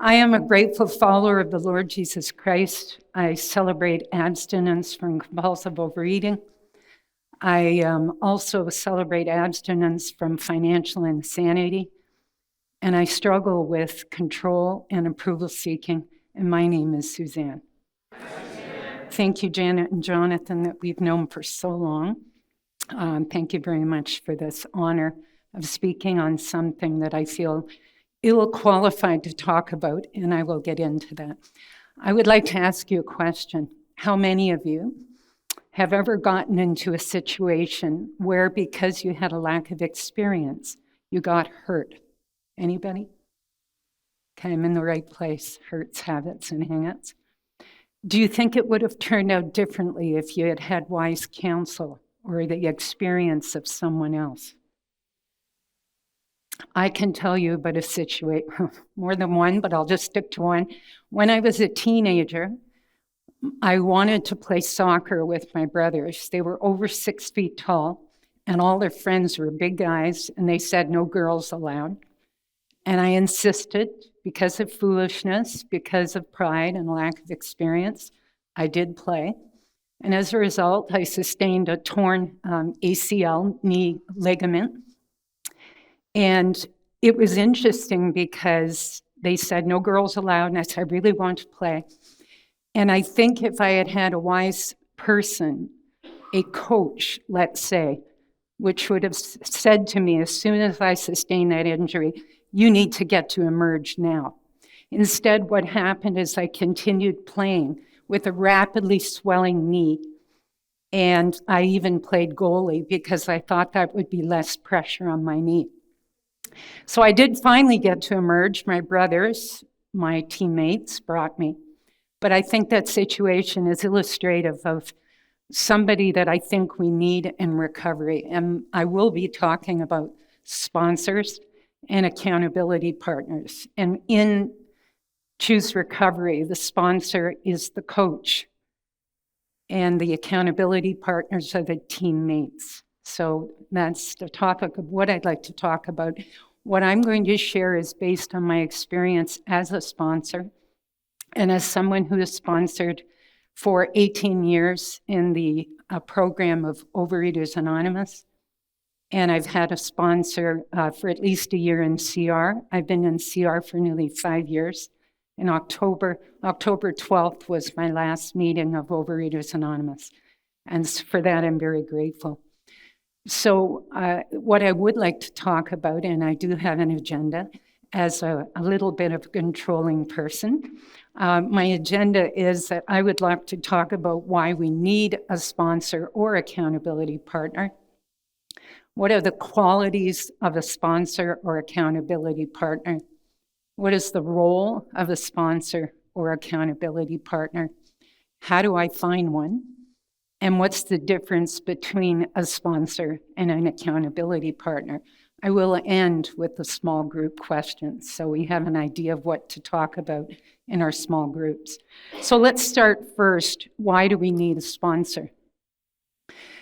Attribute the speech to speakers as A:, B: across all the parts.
A: I am a grateful follower of the Lord Jesus Christ. I celebrate abstinence from compulsive overeating. I also celebrate abstinence from financial insanity. And I struggle with control and approval seeking. And my name is Suzanne. Thank you, Janet and Jonathan, that we've known for so long. Thank you very much for this honor of speaking on something that I feel ill-qualified to talk about, and I will get into that. I would like to ask you a question. How many of you have ever gotten into a situation where, because you had a lack of experience, you got hurt? Anybody? Okay, I'm in the right place. Hurts, habits, and hang-ups. Do you think it would have turned out differently if you had had wise counsel or the experience of someone else? I can tell you about a situation, more than one, but I'll just stick to one. When I was a teenager, I wanted to play soccer with my brothers. They were over 6 feet tall, and all their friends were big guys, and they said no girls allowed. And I insisted, because of foolishness, because of pride and lack of experience, I did play. And as a result, I sustained a torn ACL, knee ligament. And it was interesting because they said no girls allowed, and I said, I really want to play. And I think if I had had a wise person, a coach, let's say, which would have said to me as soon as I sustained that injury, you need to get to emerge now. Instead, what happened is I continued playing with a rapidly swelling knee. And I even played goalie because I thought that would be less pressure on my knee. So I did finally get to emerge. My brothers, my teammates brought me. But I think that situation is illustrative of somebody that I think we need in recovery. And I will be talking about sponsors and accountability partners. And in Choose Recovery, the sponsor is the coach, and the accountability partners are the teammates. So that's the topic of what I'd like to talk about. What I'm going to share is based on my experience as a sponsor and as someone who has sponsored for 18 years in the program of Overeaters Anonymous. And I've had a sponsor for at least a year in CR. I've been in CR for nearly 5 years. In October 12th was my last meeting of Overeaters Anonymous. And for that, I'm very grateful. So what I would like to talk about, and I do have an agenda as a little bit of a controlling person, my agenda is that I would like to talk about why we need a sponsor or accountability partner. What are the qualities of a sponsor or accountability partner? What is the role of a sponsor or accountability partner? How do I find one? And what's the difference between a sponsor and an accountability partner? I will end with the small group questions, so we have an idea of what to talk about in our small groups. So let's start first. Why do we need a sponsor?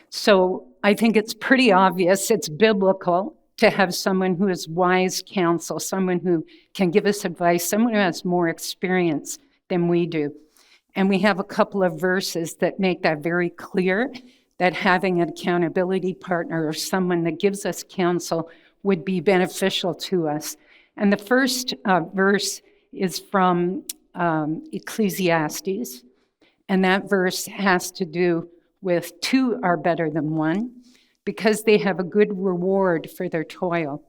A: So I think it's pretty obvious, it's biblical to have someone who has wise counsel, someone who can give us advice, someone who has more experience than we do. And we have a couple of verses that make that very clear, that having an accountability partner or someone that gives us counsel would be beneficial to us. And the first verse is from Ecclesiastes, and that verse has to do with two are better than one, because they have a good reward for their toil.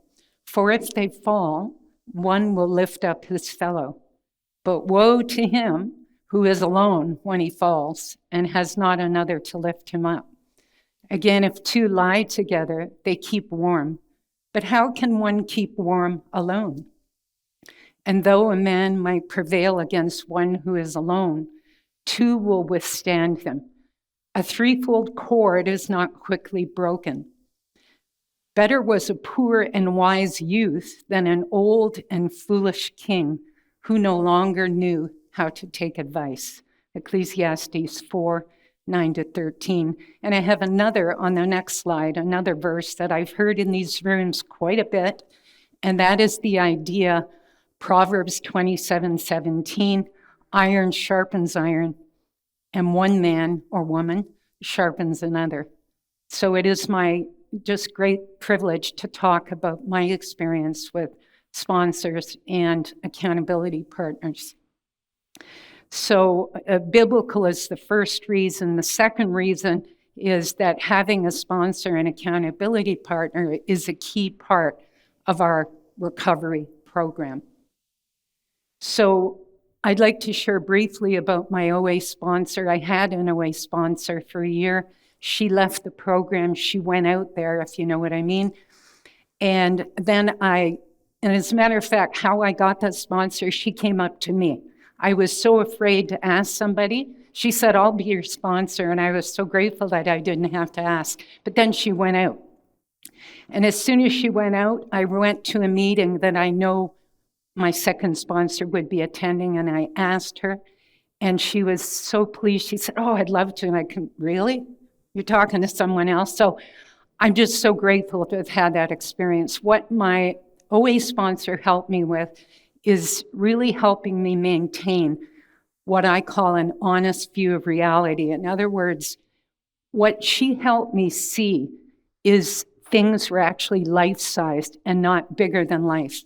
A: For if they fall, one will lift up his fellow. But woe to him who is alone when he falls and has not another to lift him up. Again, if two lie together, they keep warm. But how can one keep warm alone? And though a man might prevail against one who is alone, two will withstand him. A threefold cord is not quickly broken. Better was a poor and wise youth than an old and foolish king who no longer knew how to take advice. Ecclesiastes 4:9-13. And I have another on the next slide, another verse that I've heard in these rooms quite a bit, and that is the idea Proverbs 27:17, iron sharpens iron, and one man or woman sharpens another. So it is my just great privilege to talk about my experience with sponsors and accountability partners. So biblical is the first reason. The second reason is that having a sponsor and accountability partner is a key part of our recovery program. So I'd like to share briefly about my OA sponsor. I had an OA sponsor for a year. She left the program. She went out there, if you know what I mean. And then and as a matter of fact, how I got that sponsor, she came up to me. I was so afraid to ask somebody. She said, I'll be your sponsor. And I was so grateful that I didn't have to ask. But then she went out. And as soon as she went out, I went to a meeting that I know my second sponsor would be attending, and I asked her, and she was so pleased. She said, oh, I'd love to. And I can, really? You're talking to someone else? So I'm just so grateful to have had that experience. What my OA sponsor helped me with is really helping me maintain what I call an honest view of reality. In other words, what she helped me see is things were actually life-sized and not bigger than life,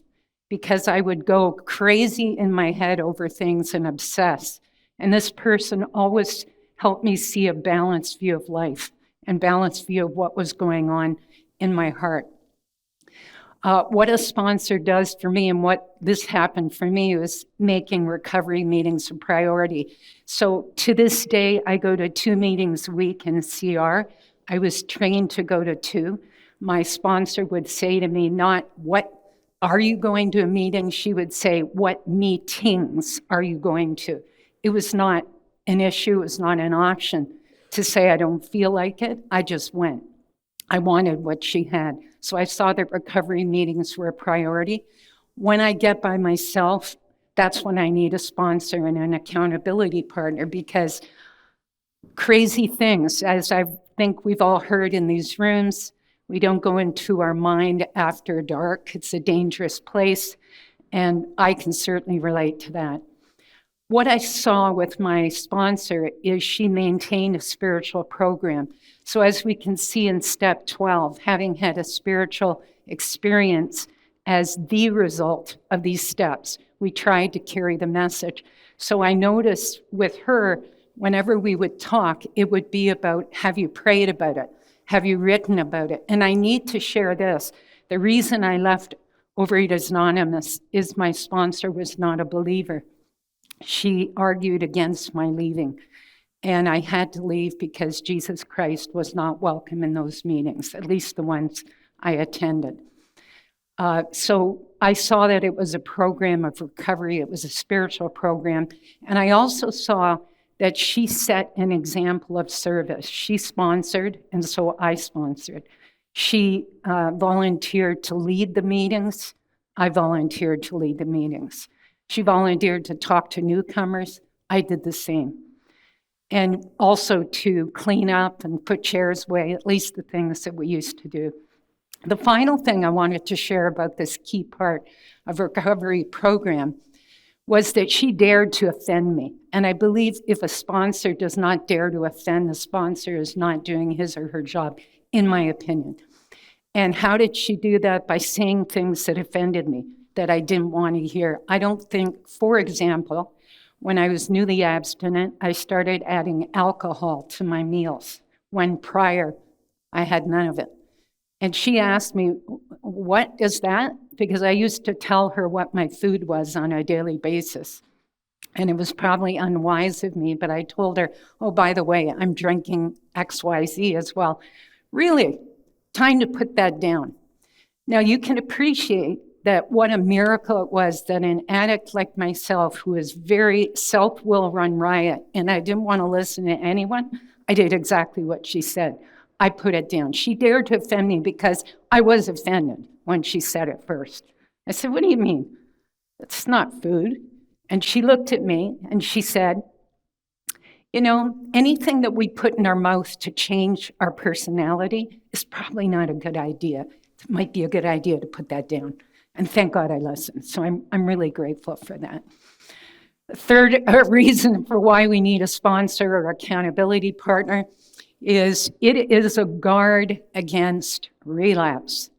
A: because I would go crazy in my head over things and obsess. And this person always helped me see a balanced view of life and balanced view of what was going on in my heart. What a sponsor does for me, and what this happened for me, was making recovery meetings a priority. So to this day, I go to 2 meetings a week in CR. I was trained to go to 2. My sponsor would say to me, not what are you going to a meeting? She would say, what meetings are you going to? It was not an issue. It was not an option to say, I don't feel like it. I just went. I wanted what she had. So I saw that recovery meetings were a priority. When I get by myself, that's when I need a sponsor and an accountability partner, because crazy things, as I think we've all heard in these rooms, we don't go into our mind after dark. It's a dangerous place, and I can certainly relate to that. What I saw with my sponsor is she maintained a spiritual program. So as we can see in step 12, having had a spiritual experience as the result of these steps, we tried to carry the message. So I noticed with her, whenever we would talk, it would be about, have you prayed about it? Have you written about it? And I need to share this. The reason I left Overeaters Anonymous is my sponsor was not a believer. She argued against my leaving, and I had to leave because Jesus Christ was not welcome in those meetings, at least the ones I attended. So I saw that it was a program of recovery. It was a spiritual program. And I also saw that she set an example of service. She sponsored, and so I sponsored. She volunteered to lead the meetings. I volunteered to lead the meetings. She volunteered to talk to newcomers. I did the same. And also to clean up and put chairs away, at least the things that we used to do. The final thing I wanted to share about this key part of recovery program was that she dared to offend me. And I believe if a sponsor does not dare to offend, the sponsor is not doing his or her job, in my opinion. And how did she do that? By saying things that offended me, that I didn't want to hear. I don't think, for example, when I was newly abstinent, I started adding alcohol to my meals, when prior I had none of it. And she asked me, what is that? Because I used to tell her what my food was on a daily basis. And it was probably unwise of me, but I told her, oh, by the way, I'm drinking XYZ as well. Really, time to put that down. Now, you can appreciate that what a miracle it was that an addict like myself, who is very self-will run riot, and I didn't want to listen to anyone, I did exactly what she said. I put it down. She dared to offend me because I was offended when she said it first. I said, what do you mean? It's not food. And she looked at me and she said, you know, anything that we put in our mouth to change our personality is probably not a good idea. It might be a good idea to put that down. And thank God I listened. So I'm really grateful for that. The third reason for why we need a sponsor or accountability partner is it is a guard against relapse.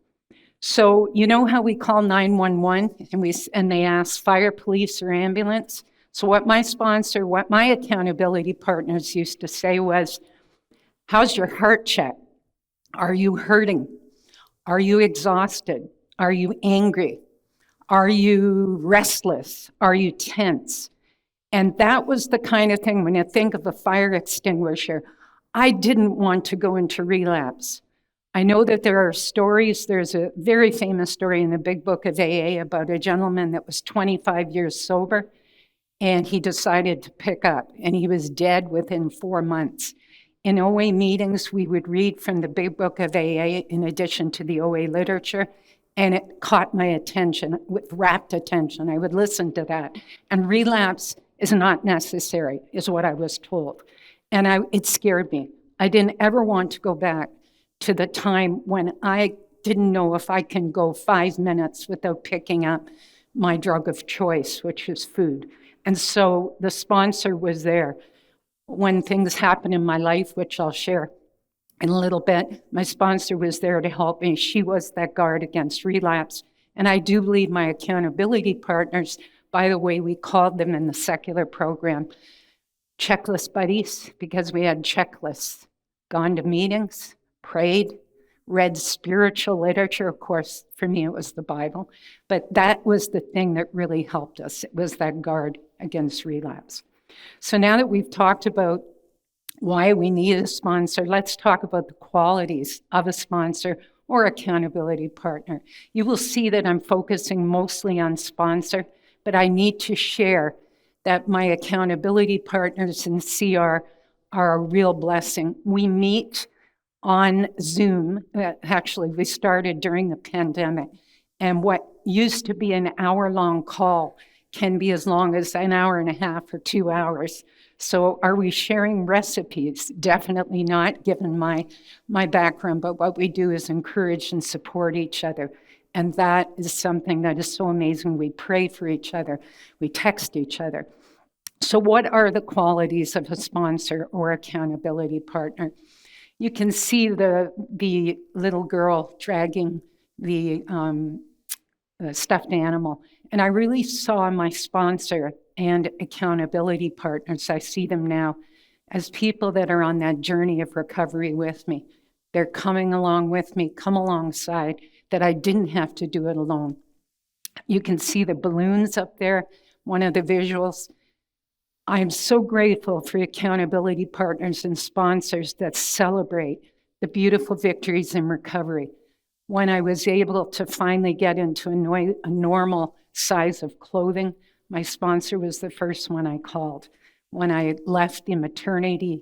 A: So you know how we call 911 and they ask fire, police, or ambulance? So what my accountability partners used to say was, how's your heart check? Are you hurting? Are you exhausted? Are you angry? Are you restless? Are you tense? And that was the kind of thing, when you think of a fire extinguisher, I didn't want to go into relapse. I know that there are stories. There's a very famous story in the big book of AA about a gentleman that was 25 years sober, and he decided to pick up, and he was dead within 4 months. In OA meetings, we would read from the big book of AA in addition to the OA literature, and it caught my attention, with rapt attention. I would listen to that. And relapse is not necessary, is what I was told. And it scared me. I didn't ever want to go back to the time when I didn't know if I can go 5 minutes without picking up my drug of choice, which is food. And so the sponsor was there. When things happened in my life, which I'll share in a little bit, my sponsor was there to help me. She was that guard against relapse. And I do believe my accountability partners, by the way, we called them in the secular program checklist buddies, because we had checklists, gone to meetings, prayed, read spiritual literature. Of course, for me, it was the Bible. But that was the thing that really helped us. It was that guard against relapse. So now that we've talked about why we need a sponsor, let's talk about the qualities of a sponsor or accountability partner. You will see that I'm focusing mostly on sponsor, but I need to share that my accountability partners in CR are a real blessing. We meet on Zoom. Actually, we started during the pandemic, and what used to be an hour-long call can be as long as an hour and a half or 2 hours. So are we sharing recipes? Definitely not, given my background, but what we do is encourage and support each other. And that is something that is so amazing. We pray for each other. We text each other. So what are the qualities of a sponsor or accountability partner? You can see the little girl dragging the stuffed animal. And I really saw my sponsor and accountability partners, I see them now, as people that are on that journey of recovery with me. They're coming along with me, come alongside, that I didn't have to do it alone. You can see the balloons up there, one of the visuals. I'm so grateful for accountability partners and sponsors that celebrate the beautiful victories in recovery. When I was able to finally get into a normal size of clothing, my sponsor was the first one I called. When I left the maternity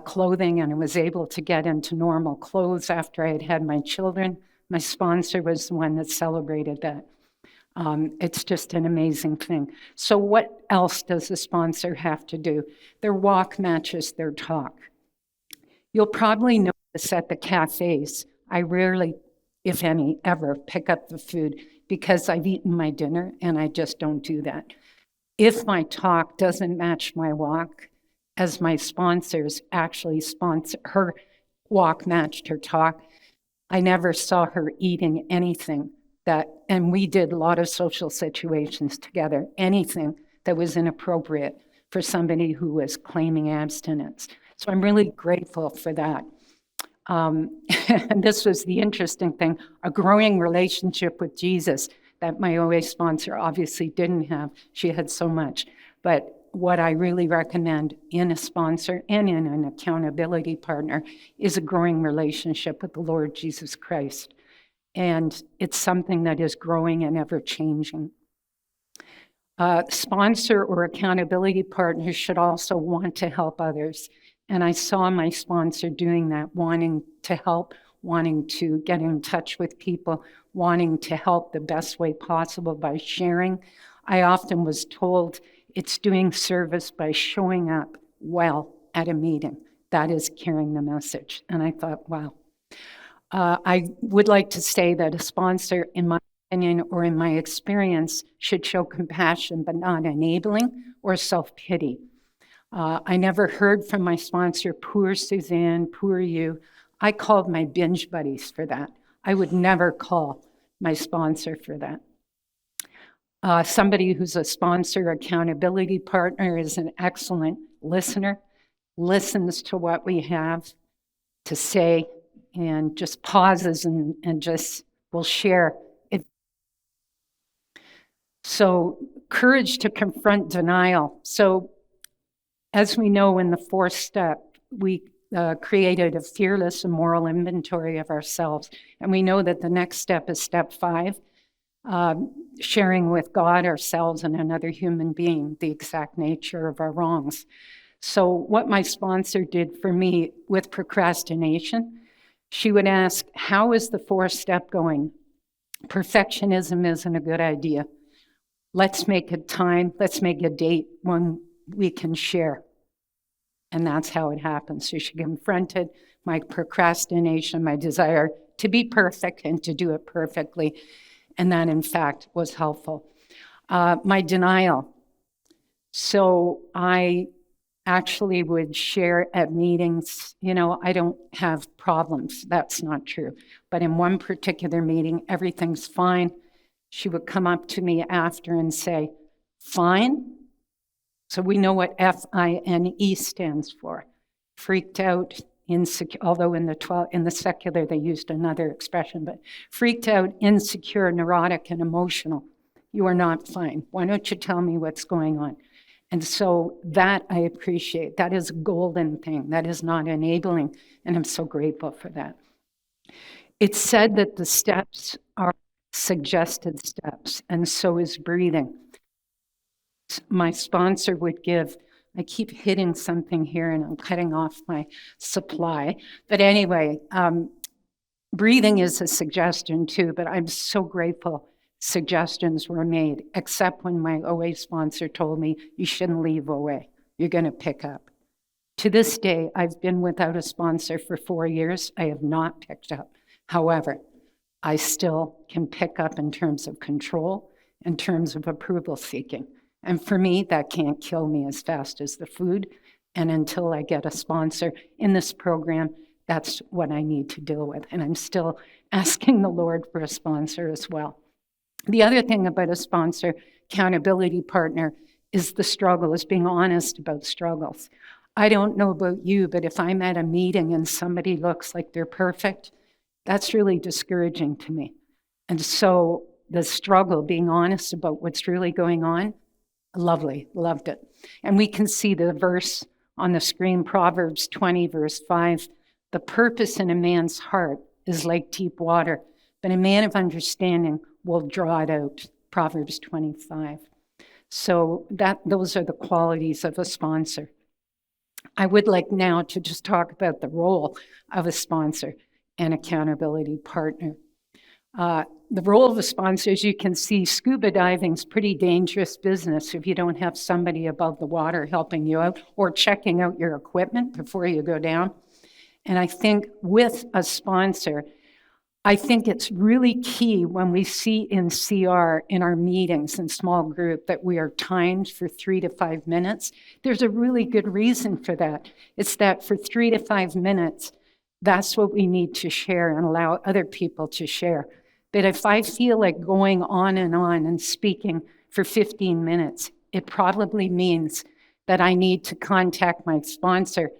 A: clothing and I was able to get into normal clothes after I had had my children, my sponsor was the one that celebrated that. It's just an amazing thing. So what else does a sponsor have to do? Their walk matches their talk. You'll probably notice at the cafes, I rarely, if any, ever pick up the food because I've eaten my dinner and I just don't do that. If my talk doesn't match my walk, as my sponsors actually sponsor, her walk matched her talk, I never saw her eating anything and we did a lot of social situations together, anything that was inappropriate for somebody who was claiming abstinence. So I'm really grateful for that. And this was the interesting thing, a growing relationship with Jesus that my OA sponsor obviously didn't have. She had so much. But what I really recommend in a sponsor and in an accountability partner is a growing relationship with the Lord Jesus Christ. And it's something that is growing and ever changing. Sponsor or accountability partners should also want to help others. And I saw my sponsor doing that, wanting to help, wanting to get in touch with people, wanting to help the best way possible by sharing. I often was told it's doing service by showing up well at a meeting. That is carrying the message. And I thought, wow. I would like to say that a sponsor, in my opinion or in my experience, should show compassion, but not enabling or self-pity. I never heard from my sponsor, poor Suzanne, poor you. I called my binge buddies for that. I would never call my sponsor for that. Somebody who's a sponsor accountability partner is an excellent listener, listens to what we have to say, and just pauses and just will share it. So courage to confront denial. So as we know, in the fourth step, we created a fearless and moral inventory of ourselves. And we know that the next step is step 5, sharing with God, ourselves, and another human being the exact nature of our wrongs. So what my sponsor did for me with procrastination, she would ask, how is the fourth step going? Perfectionism isn't a good idea. Let's make a time, let's make a date when we can share. And that's how it happens. So she confronted my procrastination, my desire to be perfect and to do it perfectly. And that, in fact, was helpful. My denial. So I actually would share at meetings, I don't have problems. That's not true. But in one particular meeting, everything's fine. She would come up to me after and say, fine? So we know what FINE stands for. Freaked out, insecure, although in the secular they used another expression, but freaked out, insecure, neurotic, and emotional. You are not fine. Why don't you tell me what's going on? And so that I appreciate. That is a golden thing. That is not enabling, and I'm so grateful for that. It's said that the steps are suggested steps, and so is breathing. My sponsor would give, I keep hitting something here and I'm cutting off my supply. But anyway, breathing is a suggestion too, but I'm so grateful suggestions were made, except when my OA sponsor told me, you shouldn't leave OA, you're going to pick up. To this day, I've been without a sponsor for 4 years. I have not picked up. However, I still can pick up in terms of control, in terms of approval seeking. And for me, that can't kill me as fast as the food. And until I get a sponsor in this program, that's what I need to deal with. And I'm still asking the Lord for a sponsor as well. The other thing about a sponsor, accountability partner, is the struggle, is being honest about struggles. I don't know about you, but if I'm at a meeting and somebody looks like they're perfect, that's really discouraging to me. And so the struggle, being honest about what's really going on, lovely, loved it. And we can see the verse on the screen, Proverbs 20, verse 5. The purpose in a man's heart is like deep water, but a man of understanding will draw it out. Proverbs 25. So those are the qualities of a sponsor. I would like now to just talk about the role of a sponsor and accountability partner. The role of a sponsor, as you can see, scuba diving is pretty dangerous business if you don't have somebody above the water helping you out or checking out your equipment before you go down. And I think with a sponsor, I think it's really key when we see in CR, in our meetings in small group, that we are timed for 3 to 5 minutes. There's a really good reason for that. It's that for 3 to 5 minutes, that's what we need to share and allow other people to share. But if I feel like going on and speaking for 15 minutes, it probably means that I need to contact my sponsor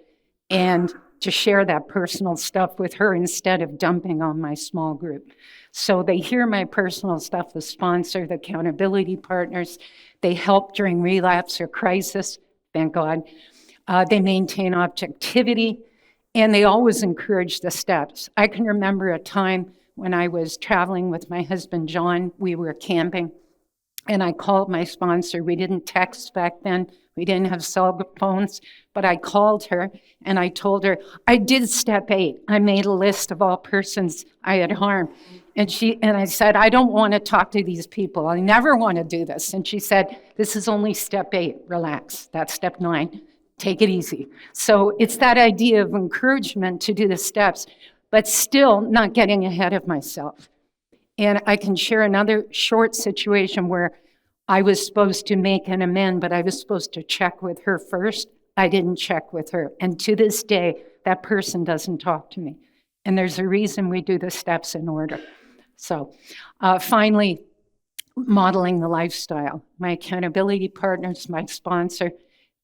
A: and to share that personal stuff with her instead of dumping on my small group. So they hear my personal stuff, the sponsor, the accountability partners. They help during relapse or crisis, thank God. They maintain objectivity, and they always encourage the steps. I can remember a time when I was traveling with my husband, John. We were camping, and I called my sponsor. We didn't text back then. We didn't have cell phones, but I called her and I told her, I did step 8. I made a list of all persons I had harmed. And I said, I don't want to talk to these people. I never want to do this. And she said, this is only step 8. Relax. That's step 9. Take it easy. So it's that idea of encouragement to do the steps, but still not getting ahead of myself. And I can share another short situation where I was supposed to make an amend, but I was supposed to check with her first. I didn't check with her. And to this day, that person doesn't talk to me. And there's a reason we do the steps in order. So finally, modeling the lifestyle. My accountability partners, my sponsor,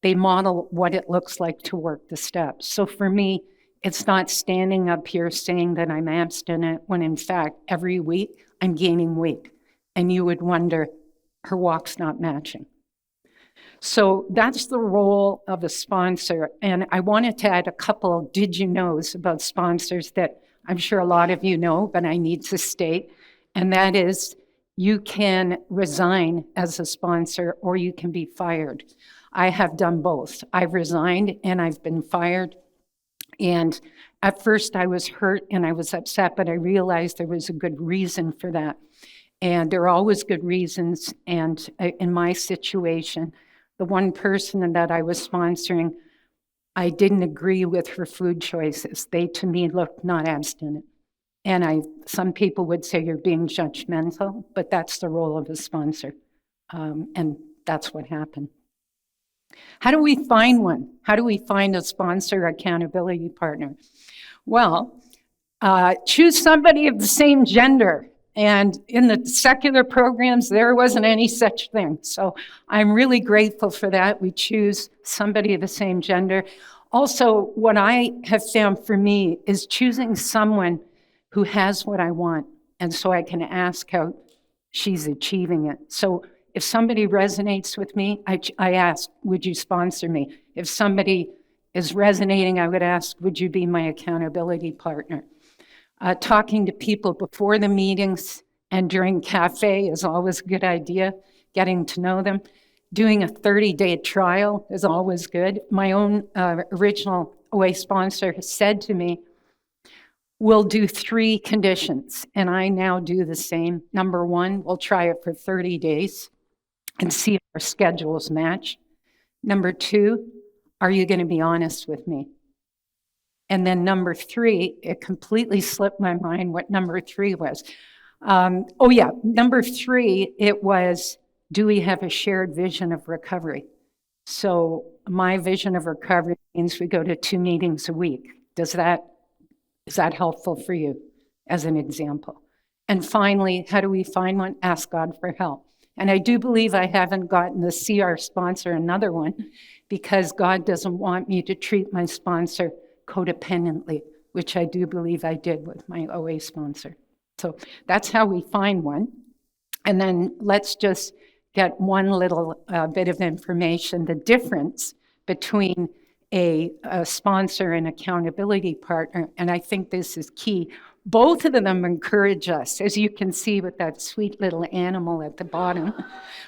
A: they model what it looks like to work the steps. So for me, it's not standing up here saying that I'm abstinent when in fact, every week I'm gaining weight. And you would wonder, her walk's not matching. So that's the role of a sponsor. And I wanted to add a couple did you knows about sponsors that I'm sure a lot of you know, but I need to state. And that is, you can resign as a sponsor or you can be fired. I have done both. I've resigned and I've been fired. And at first I was hurt and I was upset, but I realized there was a good reason for that. And there are always good reasons. And in my situation, the one person that I was sponsoring, I didn't agree with her food choices. They, to me, looked not abstinent. And some people would say you're being judgmental, but that's the role of a sponsor. And that's what happened. How do we find one? How do we find a sponsor accountability partner? Well, choose somebody of the same gender. And in the secular programs, there wasn't any such thing. So I'm really grateful for that. We choose somebody of the same gender. Also, what I have found for me is choosing someone who has what I want. And so I can ask how she's achieving it. So if somebody resonates with me, I ask, would you sponsor me? If somebody is resonating, I would ask, would you be my accountability partner? Talking to people before the meetings and during cafe is always a good idea, getting to know them. Doing a 30-day trial is always good. My own original OA sponsor has said to me, we'll do 3 conditions, and I now do the same. Number 1, we'll try it for 30 days and see if our schedules match. Number 2, are you going to be honest with me? And then number 3, it completely slipped my mind what number 3 was. Number 3, it was, do we have a shared vision of recovery? So my vision of recovery means we go to 2 meetings a week. Is that helpful for you as an example? And finally, how do we find one? Ask God for help. And I do believe I haven't gotten the CR sponsor another one because God doesn't want me to treat my sponsor codependently, which I do believe I did with my OA sponsor. So that's how we find one. And then let's just get one little bit of information, the difference between a sponsor and accountability partner. And I think this is key. Both of them encourage us, as you can see with that sweet little animal at the bottom.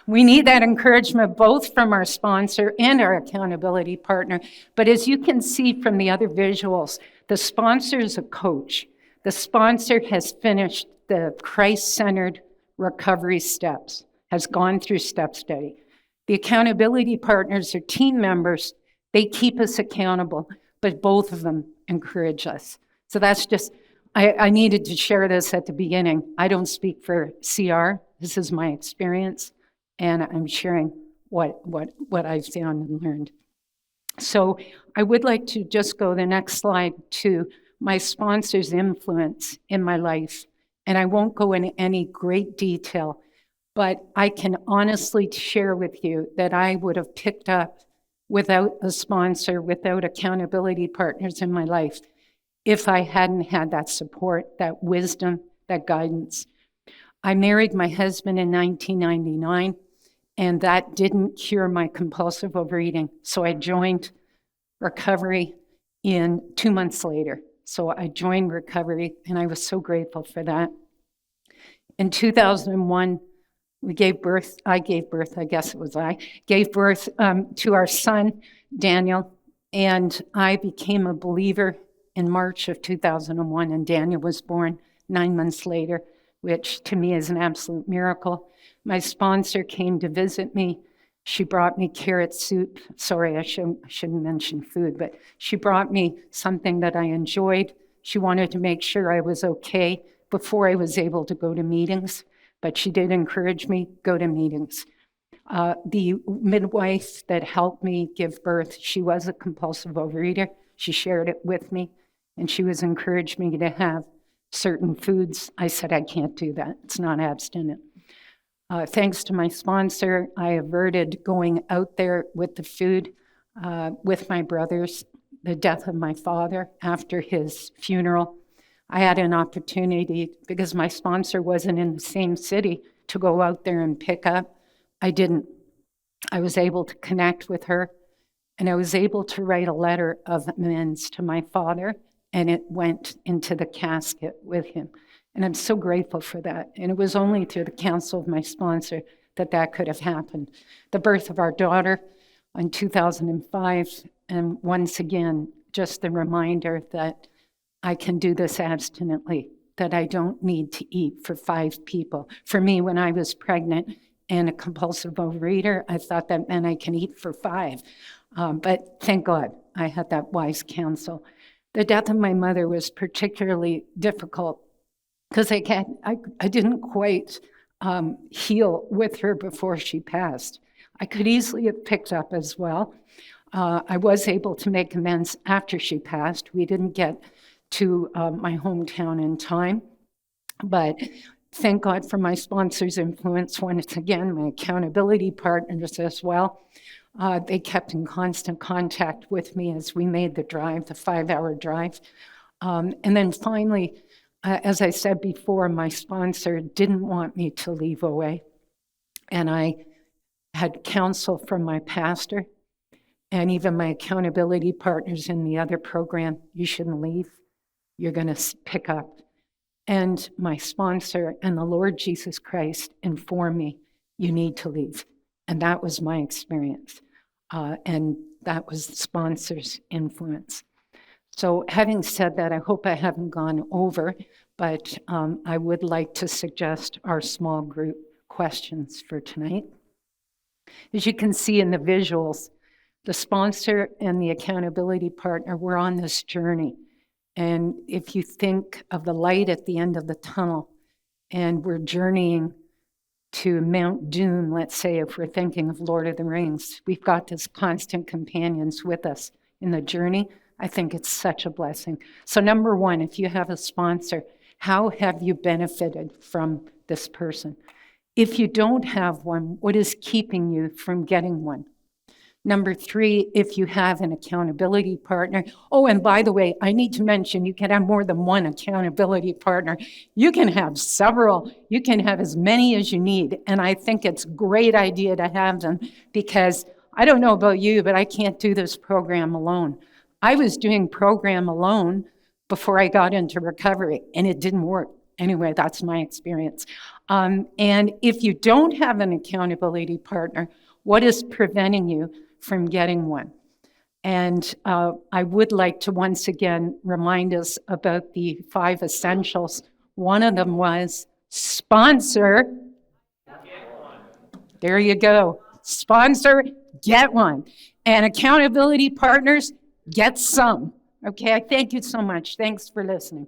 A: We need that encouragement both from our sponsor and our accountability partner. But as you can see from the other visuals, the sponsor is a coach. The sponsor has finished the Christ-centered recovery steps, has gone through step study. The accountability partners are team members. They keep us accountable, but both of them encourage us. So that's just, I needed to share this at the beginning. I don't speak for CR. This is my experience, and I'm sharing what I've found and learned. So I would like to just go the next slide to my sponsor's influence in my life. And I won't go into any great detail, but I can honestly share with you that I would have picked up without a sponsor, without accountability partners in my life, if I hadn't had that support, that wisdom, that guidance. I married my husband in 1999, and that didn't cure my compulsive overeating. So I joined recovery in 2 months later. So I joined recovery, and I was so grateful for that. In 2001, gave birth to our son, Daniel, and I became a believer in March of 2001, and Daniel was born 9 months later, which to me is an absolute miracle. My sponsor came to visit me. She brought me carrot soup. Sorry, I shouldn't mention food, but she brought me something that I enjoyed. She wanted to make sure I was okay before I was able to go to meetings, but she did encourage me, go to meetings. The midwife that helped me give birth, she was a compulsive overeater. She shared it with me, and she was encouraging me to have certain foods. I said, I can't do that. It's not abstinent. Thanks to my sponsor, I averted going out there with the food with my brothers. The death of my father after his funeral, I had an opportunity, because my sponsor wasn't in the same city, to go out there and pick up. I didn't. I was able to connect with her, and I was able to write a letter of amends to my father, and it went into the casket with him. And I'm so grateful for that. And it was only through the counsel of my sponsor that that could have happened. The birth of our daughter in 2005, and once again, just the reminder that I can do this abstinently, that I don't need to eat for 5 people. For me, when I was pregnant and a compulsive overeater, I thought that meant I can eat for 5. But thank God I had that wise counsel. The death of my mother was particularly difficult because I didn't quite heal with her before she passed. I could easily have picked up as well. I was able to make amends after she passed. We didn't get to my hometown in time, but thank God for my sponsor's influence. Once again, my accountability partners as well. They kept in constant contact with me as we made the drive, the 5-hour drive. And then finally, as I said before, my sponsor didn't want me to leave OA. And I had counsel from my pastor and even my accountability partners in the other program. You shouldn't leave. You're going to pick up. And my sponsor and the Lord Jesus Christ informed me, you need to leave. And that was my experience. And that was the sponsor's influence. So having said that, I hope I haven't gone over, but I would like to suggest our small group questions for tonight. As you can see in the visuals, the sponsor and the accountability partner were on this journey. And if you think of the light at the end of the tunnel, and we're journeying to Mount Doom, let's say, if we're thinking of Lord of the Rings, we've got this constant companions with us in the journey. I think it's such a blessing. So number one, if you have a sponsor, how have you benefited from this person? If you don't have one, what is keeping you from getting one? Number 3, if you have an accountability partner. Oh, and by the way, I need to mention you can have more than one accountability partner. You can have several. You can have as many as you need. And I think it's a great idea to have them because I don't know about you, but I can't do this program alone. I was doing program alone before I got into recovery, and it didn't work. Anyway, that's my experience. And if you don't have an accountability partner, what is preventing you from getting one? And I would like to once again remind us about the 5 essentials. One of them was sponsor. There you go. Sponsor, get one. And accountability partners, get some. Okay, I thank you so much. Thanks for listening.